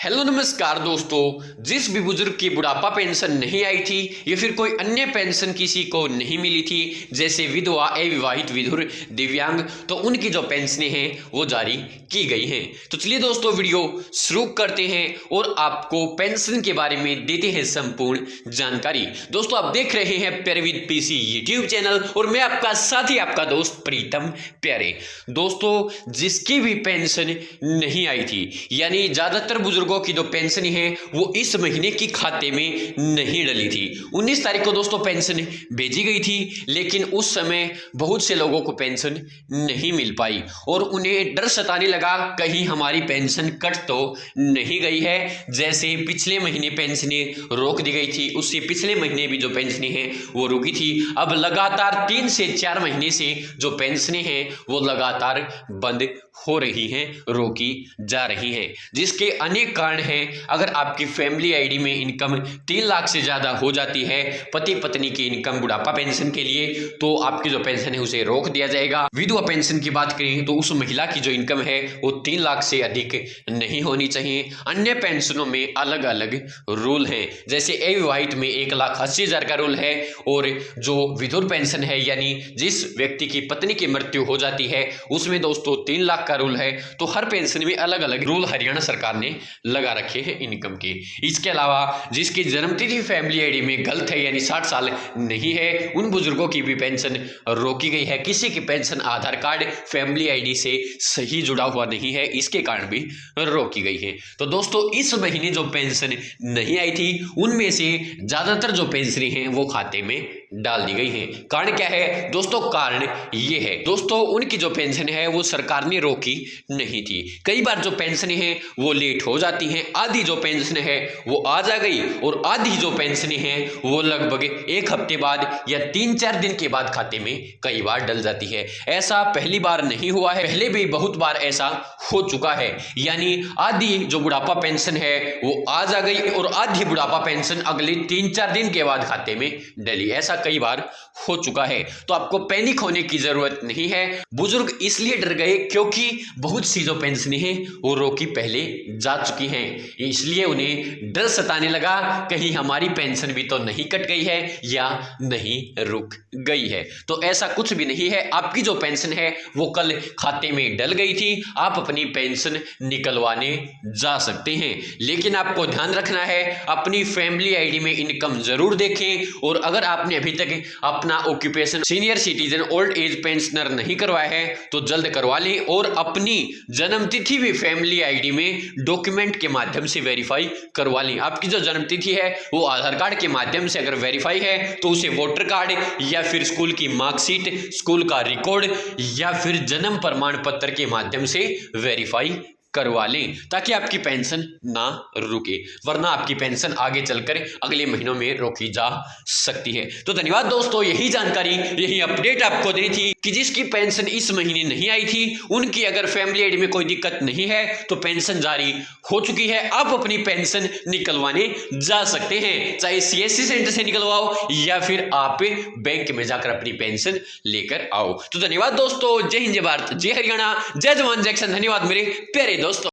Hello नमस्कार दोस्तों। जिस भी बुजुर्ग की बुढ़ापा पेंशन नहीं आई थी या फिर कोई अन्य पेंशन किसी को नहीं मिली थी, जैसे विधवा, अविवाहित, विधुर, दिव्यांग, तो उनकी जो पेंशनें हैं वो जारी की गई हैं। तो चलिए दोस्तों वीडियो शुरू करते हैं और आपको पेंशन के बारे में देते हैं संपूर्ण जानकारी। दोस्तों आप देख रहे हैं प्यारे विद पीसी यूट्यूब चैनल और मैं आपका साथी आपका दोस्त प्रीतम प्यारे। दोस्तों जिसकी भी पेंशन नहीं आई थी, यानी ज्यादातर बुजुर्गों की जो पेंशन है वो इस महीने की खाते में नहीं डली थी। 19 तारीख को दोस्तों पेंशन भेजी गई थी, लेकिन उस समय बहुत से लोगों को पेंशन नहीं मिल पाई और उन्हें डर सताने लगा कहीं हमारी पेंशन कट तो नहीं गई है। जैसे पिछले महीने पेंशनें रोक दी गई थी, उससे पिछले महीने भी जो पेंशनें हैं वो रुकी थी। अब लगातार 3 से 4 महीने से जो पेंशनें हैं वो लगातार बंद हो रही हैं, रोकी जा रही हैं, जिसके अनेक कारण हैं। अगर आपकी फैमिली आईडी में इनकम 3 लाख से ज़्यादा हो जाती है, पति पत्नी की इनकम बुढ़ापा पेंशन के लिए, तो आपकी जो पेंशन है उसे रोक दिया जाएगा। विधवा पेंशन की बात करें तो उस महिला की जो इनकम है वो 3 लाख से अधिक नहीं होनी चाहिए। अन्य पेंशनों में अलग अलग रूल हैं, जैसे अविवाहित में 1,80,000 का रूल है, और जो विधुर पेंशन है यानी जिस व्यक्ति की पत्नी की मृत्यु हो जाती है उसमें दोस्तों 3 लाख का रूल है। तो हर पेंशन में अलग अलग रूल हरियाणा सरकार ने लगा रखे हैं इनकम के। इसके अलावा जिसकी जन्मतिथि फैमिली आईडी में गलत है यानी 60 साल नहीं है, उन बुजुर्गों की भी पेंशन रोकी गई है। किसी की पेंशन आधार कार्ड फैमिली आईडी से सही जुड़ा हुआ नहीं है, इसके कारण भी रोकी गई है। तो दोस्तों इस महीने जो पेंशन नहीं आई थी उनमें से ज्यादातर जो पेंशन है वो खाते में डाल दी गई है। कारण क्या है दोस्तों? कारण ये है दोस्तों, उनकी जो पेंशन है वो सरकार ने रोकी नहीं थी। कई बार जो पेंशन है वो लेट हो जाती हैं, आधी जो पेंशन है वो आज आ गई और आधी जो पेंशन है वो लगभग 1 हफ्ते बाद या 3-4 दिन के बाद खाते में कई बार डल जाती है। ऐसा पहली बार नहीं हुआ है, पहले भी बहुत बार ऐसा हो चुका है। यानी आधी जो बुढ़ापा पेंशन है वो आज आ गई और आधी बुढ़ापा पेंशन अगले 3-4 दिन के बाद खाते में डली। ऐसा कई बार हो चुका है, तो आपको पैनिक होने की जरूरत नहीं है। बुजुर्ग इसलिए डर गए क्योंकि बहुत सी जो पेंशन है वो रोकी पहले जा चुकी हैं, इसलिए उन्हें डर सताने लगा कहीं हमारी पेंशन भी तो नहीं कट गई है या नहीं रुक गई है। तो ऐसा कुछ भी नहीं है, आपकी जो पेंशन है वो कल खाते में डल गई थी, आप अपनी पेंशन निकलवाने जा सकते हैं। लेकिन आपको ध्यान रखना है, अपनी फैमिली आईडी में इनकम जरूर देखें, और अगर आपने अभी तक अपना occupation senior citizen old age pensioner नहीं करवाया है तो जल्द करवा लें, और अपनी जन्मतिथि भी फैमिली आईडी में डॉक्यूमेंट के माध्यम से वेरीफाई करवा लें। आपकी जो जन्मतिथि है वो आधार कार्ड के माध्यम से अगर वेरीफाई है तो उसे वोटर कार्ड या फिर स्कूल की मार्कशीट, स्कूल का रिकॉर्ड या फिर जन्म प्रमाण पत्र के माध्यम से वेरीफाई करवा लें, ताकि आपकी पेंशन ना रुके, वरना आपकी पेंशन आगे चलकर अगले महीनों में रोकी जा सकती है। तो धन्यवाद दोस्तों, यही जानकारी, यही अपडेट आपको दी थी कि जिसकी पेंशन इस महीने नहीं आई थी उनकी अगर फैमिली आईडी में कोई दिक्कत नहीं है तो पेंशन जारी हो चुकी है, आप अपनी पेंशन निकलवाने जा सकते हैं, चाहे सीएससी सेंटर से निकलवाओ या फिर आप बैंक में जाकर अपनी पेंशन लेकर आओ। तो धन्यवाद दोस्तों, जय हिंद, जय भारत, जय हरियाणा, जय जवान, जय किसान। धन्यवाद मेरे प्यारे दोस्तों।